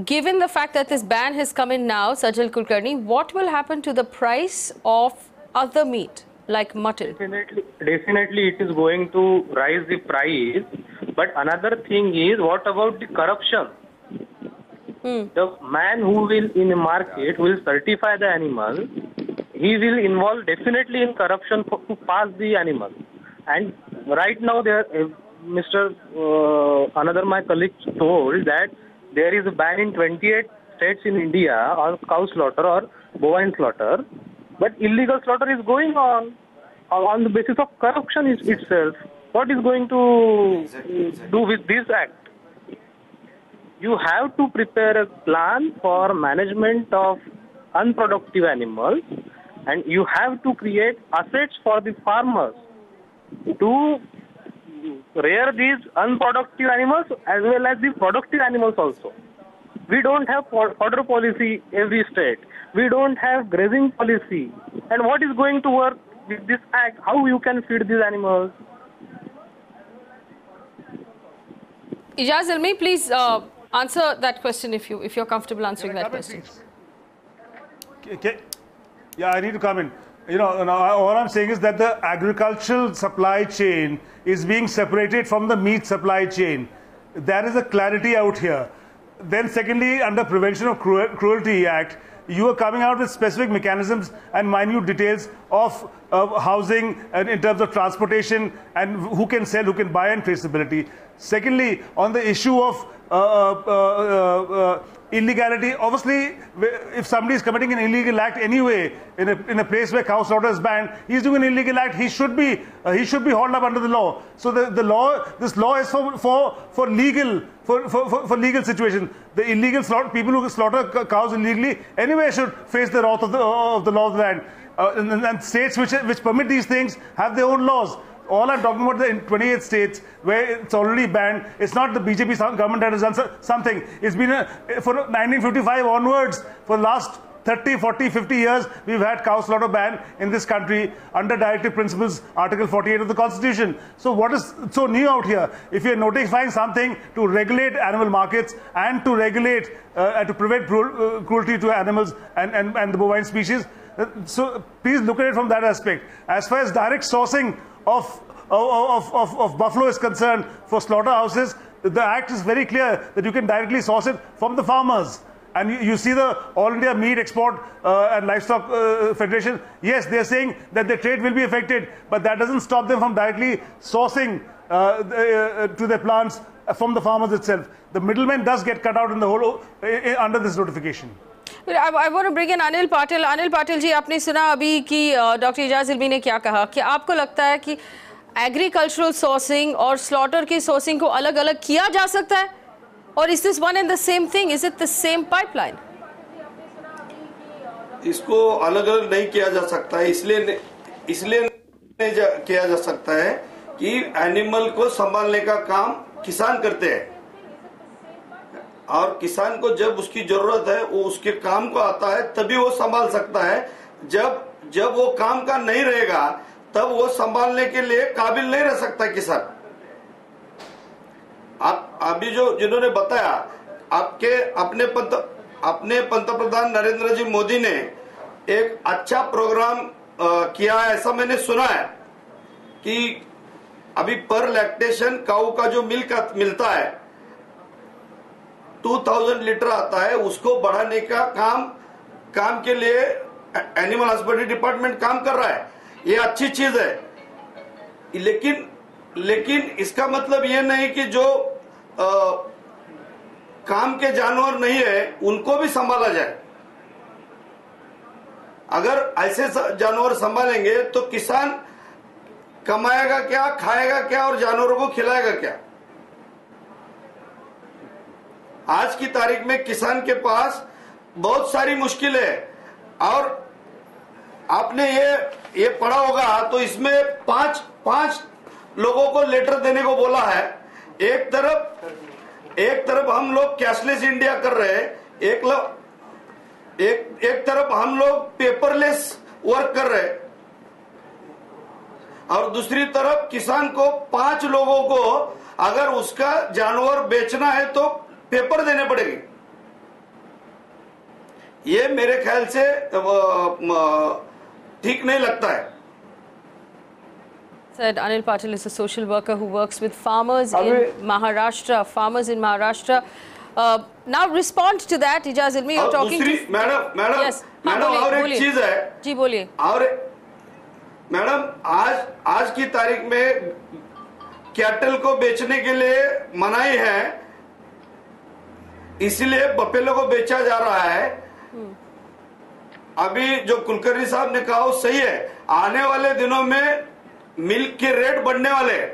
Given the fact that this ban has come in now, Sajal Kulkarni, what will happen to the price of other meat like mutton? Definitely it is going to rise the price. But another thing is, what about the corruption? The man who will in a market will certify the animal, he will involve definitely in corruption to pass the animal. And right now another my colleague told that there is a ban in 28 states in India on cow slaughter or bovine slaughter, but illegal slaughter is going on the basis of corruption itself. What is going to do with this act? You have to prepare a plan for management of unproductive animals, and you have to create assets for the farmers to rear these unproductive animals as well as the productive animals also. We don't have fodder policy every state. We don't have grazing policy. And what is going to work with this act? How you can feed these animals? Ijaz Ilmi, please answer that question if you're comfortable answering that question. Okay. Yeah, I need to come in. All I'm saying is that the agricultural supply chain is being separated from the meat supply chain. There is a clarity out here. Then secondly, under Prevention of Cruelty Act, you are coming out with specific mechanisms and minute details of housing and in terms of transportation and who can sell, who can buy, and traceability. Secondly, on the issue of illegality, obviously, if somebody is committing an illegal act anyway in a place where cow slaughter is banned, he's doing an illegal act. He should be hauled up under the law. So this law is for legal situation. The illegal people who slaughter cows illegally anyway should face the wrath of the law of the land. And states which permit these things have their own laws. All I'm talking about in 28 states where it's already banned. It's not the BJP government that has done something. It's been for 1955 onwards, for the last 30, 40, 50 years, we've had cow slaughter ban in this country under Directive Principles, Article 48 of the Constitution. So what is so new out here? If you're notifying something to regulate animal markets and to regulate and to prevent cruelty to animals and the bovine species, so please look at it from that aspect. As far as direct sourcing of buffalo is concerned for slaughterhouses, the act is very clear that you can directly source it from the farmers. And you see the All India Meat Export and Livestock Federation, yes, they're saying that the trade will be affected, but that doesn't stop them from directly sourcing to their plants from the farmers itself. The middleman does get cut out in the whole under this notification. I want to bring in Anil Patil. Anil Patil जी, आपने सुना अभी कि doctor Ejaz इल्मी ने क्या कहा कि आपको लगता है कि एग्रीकल्चरल सोर्सिंग और स्लॉटर की सोर्सिंग को अलग-अलग किया जा सकता है? और is this one and the same thing? Is it the same pipeline? इसको अलग-अलग नहीं किया जा सकता है, इसलिए नहीं किया जा सकता है कि एनिमल को संभालने का काम किसान करते हैं और किसान को जब उसकी जरूरत है वो उसके काम को आता है तभी वो संभाल सकता है। जब वो काम का नहीं रहेगा तब वो संभालने के लिए काबिल नहीं रह सकता किसान। आप अभी जो जिन्होंने बताया, आपके अपने पंतप्रधान नरेंद्र जी मोदी ने एक अच्छा प्रोग्राम किया है, ऐसा मैंने सुना है कि अभी पर लैक्टेशन काऊ का जो मिल्क मिलता है 2000 लीटर आता है, उसको बढ़ाने का काम के लिए एनिमल हस्बेंड्री डिपार्टमेंट काम कर रहा है। ये अच्छी चीज है, लेकिन इसका मतलब ये नहीं कि जो काम के जानवर नहीं है उनको भी संभाला जाए। अगर ऐसे जानवर संभालेंगे तो किसान कमाएगा क्या, खाएगा क्या और जानवरों को खिलाएगा क्या? आज की तारीख में किसान के पास बहुत सारी मुश्किलें है और आपने ये पढ़ा होगा तो इसमें पांच लोगों को लेटर देने को बोला है। एक तरफ हम लोग कैशलेस इंडिया कर रहे हैं, एक तरफ हम लोग पेपरलेस वर्क कर रहे हैं और दूसरी तरफ किसान को 5 लोगों को अगर उसका जानवर बेचना है तो पेपर देने पड़ेंगे। ये मेरे ख्याल से ठीक नहीं लगता है। Said Anil Patil is a social worker who works with farmers in Maharashtra. Now respond to that, Ijaz Ilmi. You're talking to... madam yes. Madam और एक चीज है जी, बोलिए। और मैडम आज की तारीख में कैटल को बेचने के लिए मनाही है, इसलिए बफेलो को बेचा जा रहा है। अभी जो कुलकर्णी साहब ने कहा वो सही है, आने वाले दिनों में मिल्क के रेट बढ़ने वाले हैं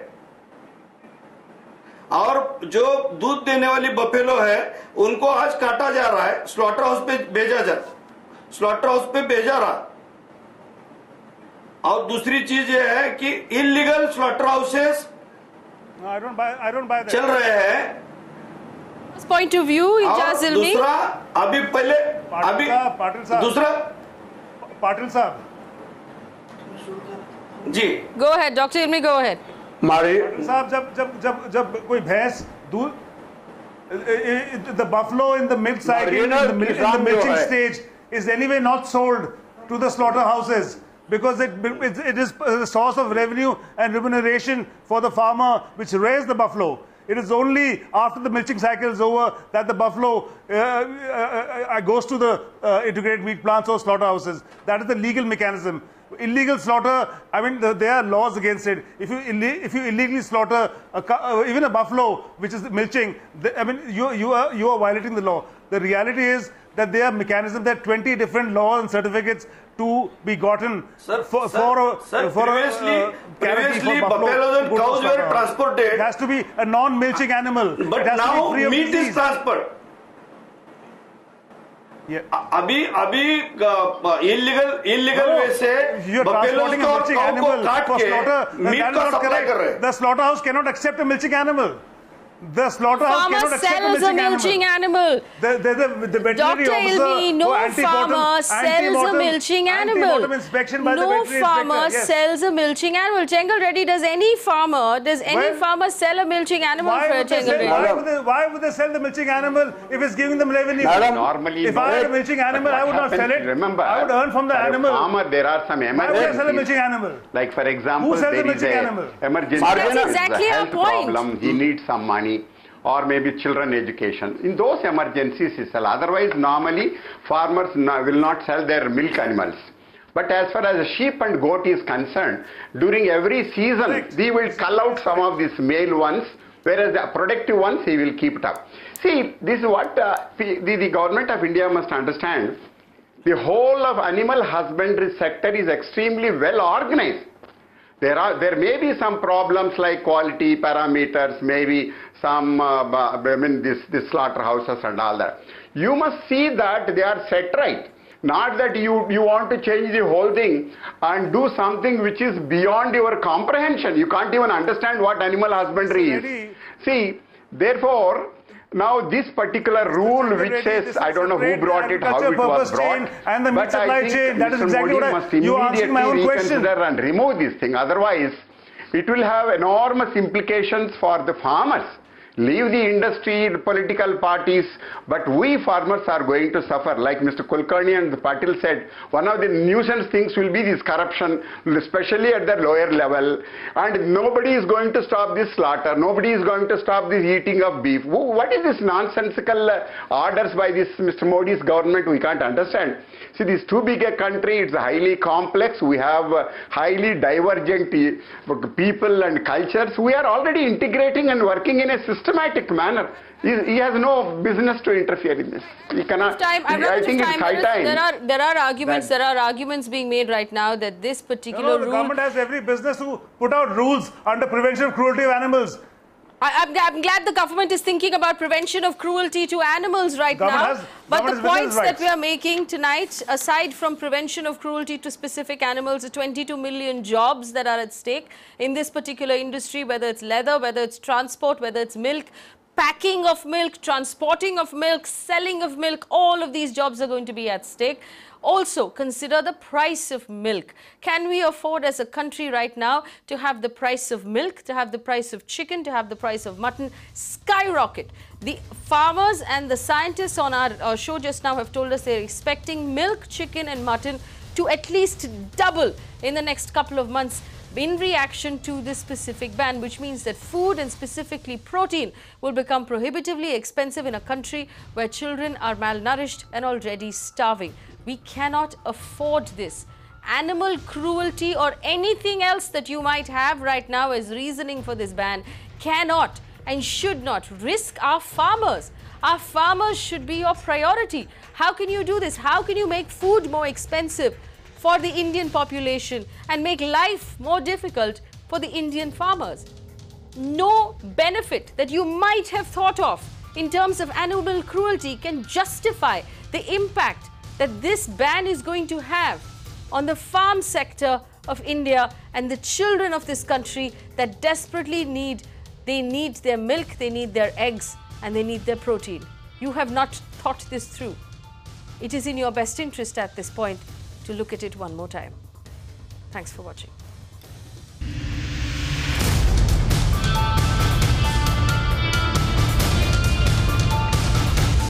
और जो दूध देने वाली बफेलो है उनको आज काटा जा रहा है, स्लॉटर हाउस पे भेजा रहा। और दूसरी चीज ये है कि इलीगल स्लॉटर हाउसेस चल रहे हैं। पॉइंट ऑफ व्यू, इजाज इल्मी। दूसरा पाटिल साहब जी, गो अहेड डॉक्टर इल्मी, गो अहेड। साहब जब कोई भैंस दूध, the buffalo in the milk cycle, in the milking stage is anyway not sold to the slaughterhouses because it is a source of revenue and remuneration for the farmer which raised the buffalo. It is only after the milking cycle is over that the buffalo goes to the integrated meat plants or slaughterhouses. That is the legal mechanism. Illegal slaughter, I mean, there are laws against it. If you illegally slaughter even a buffalo which is milching, I mean, you are violating the law. The reality is that there are mechanisms, there are 20 different laws and certificates to be gotten previously buffaloes and cows were transported. It has to be a non-milching animal. But now meat is transferred. अभी illegal वे से buffaloes को और काऊ को काट के meet का supply कर रहे हैं। The slaughterhouse cannot accept a milching animal. The slaughterhouse cannot accept a milching animal. The veterinary Dr. officer, Ilmi, no farmer sells a milching animal. No farmer sells a milching animal. Chengal Reddy, does any farmer sell a milching animal for Chengal Reddy? Why would they sell the milching animal if it's giving them revenue? Normally, if I had a milching animal, I would not sell it. Remember, I would earn from the animal. Farmer, there are some emergencies. Why would I sell a milching animal? Like for example, there is an emergency. That's exactly our health point. problem. He needs some money. Or maybe children education. In those emergencies, he sell. Otherwise, normally farmers will not sell their milk animals. But as far as sheep and goat is concerned, during every season, he will cull out some of these male ones, whereas the productive ones, he will keep it up. See, this is what the government of India must understand. The whole of animal husbandry sector is extremely well organized. There may be some problems like quality parameters, maybe some, this slaughterhouses and all that. You must see that they are set right. Not that you want to change the whole thing and do something which is beyond your comprehension. You can't even understand what animal husbandry is. See, therefore, Now this particular rule which says, I don't know who brought it, how it was brought, and the meat but I supply think chain, that is Mr. exactly Modi what must you are asking my own immediately question. reconsider and remove this thing. Otherwise, it will have enormous implications for the farmers. Leave the industry, the political parties, but we farmers are going to suffer. Like Mr. Kulkarni and Patil said, one of the nuisance things will be this corruption, especially at the lower level. And nobody is going to stop this slaughter. Nobody is going to stop this eating of beef. What is this nonsensical orders by this Mr. Modi's government? We can't understand. See, this is too big a country. It's highly complex. We have highly divergent people and cultures. We are already integrating and working in a systematic manner. He has no business to interfere in this. He cannot. I think it's high time. There are arguments. There are arguments being made right now that this particular rule. The government has every business to put out rules under prevention of cruelty of animals. I'm glad the government is thinking about prevention of cruelty to animals right now. But the points that we are making tonight, aside from prevention of cruelty to specific animals, the 22 million jobs that are at stake in this particular industry, whether it's leather, whether it's transport, whether it's milk, packing of milk, transporting of milk, selling of milk, all of these jobs are going to be at stake. Also, consider the price of milk. Can we afford as a country right now to have the price of milk, to have the price of chicken, to have the price of mutton skyrocket? The farmers and the scientists on our show just now have told us they're expecting milk, chicken and mutton to at least double in the next couple of months in reaction to this specific ban, which means that food and specifically protein will become prohibitively expensive in a country where children are malnourished and already starving. We cannot afford this. Animal cruelty or anything else that you might have right now as reasoning for this ban cannot and should not risk our farmers. Our farmers should be your priority. How can you do this? How can you make food more expensive for the Indian population and make life more difficult for the Indian farmers? No benefit that you might have thought of in terms of animal cruelty can justify the impact that this ban is going to have on the farm sector of India and the children of this country that desperately need their milk, they need their eggs and they need their protein. You have not thought this through. It is in your best interest at this point to look at it one more time. Thanks for watching.